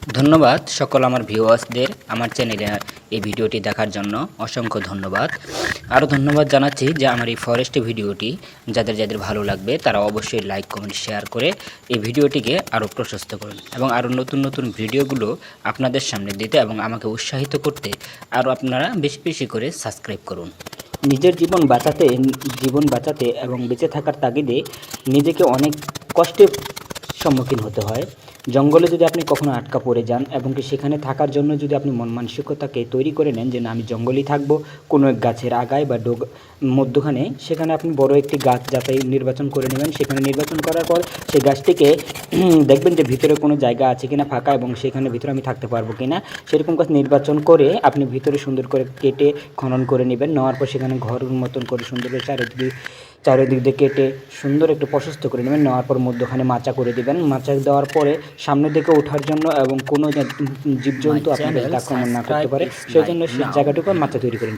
ধন্যবাদ সকল আমার ভিউয়ার্সদের আমার চ্যানেলে এই ভিডিওটি দেখার জন্য অসংখ্য ধন্যবাদ। আরও ধন্যবাদ জানাচ্ছি যে আমার এই ফরেস্ট ভিডিওটি যাদের যাদের ভালো লাগবে তারা অবশ্যই লাইক কমেন্ট শেয়ার করে এই ভিডিওটিকে আরও প্রশস্ত করুন এবং আরও নতুন নতুন ভিডিওগুলো আপনাদের সামনে দিতে এবং আমাকে উৎসাহিত করতে আরও আপনারা বেশি বেশি করে সাবস্ক্রাইব করুন। নিজের জীবন বাঁচাতে এবং বেঁচে থাকার তাগিদে নিজেকে অনেক কষ্টের সম্মুখীন হতে হয়। জঙ্গলে যদি আপনি কখনো আটকা পড়ে যান এবং কি সেখানে থাকার জন্য যদি আপনি মন মানসিকতাকে তৈরি করে নেন যে না আমি জঙ্গলেই থাকবো কোনো এক গাছের আগায় বা মধ্যখানে, সেখানে আপনি বড় একটি গাছ যাচাই নির্বাচন করে নেবেন। সেখানে নির্বাচন করার পর সেই গাছটিকে দেখবেন যে ভিতরে কোনো জায়গা আছে কিনা ফাঁকা এবং সেখানে ভিতরে আমি থাকতে পারবো কিনা, সেরকম গাছ নির্বাচন করে আপনি ভিতরে সুন্দর করে কেটে খনন করে নেবেন। নেওয়ার পর সেখানে ঘরের মতন করে সুন্দর করে চারিদিক দিয়ে কেটে সুন্দর একটু প্রশস্ত করে নেবেন। নেওয়ার পর মধ্যখানে মাচা করে দেবেন। মাচা দেওয়ার পরে সামনের দিকে ওঠার জন্য এবং কোনো জীবজন্তু আপনাদের আক্রমণ না করতে পারে সেই জন্য সেই জায়গাটুকু মাচা তৈরি করে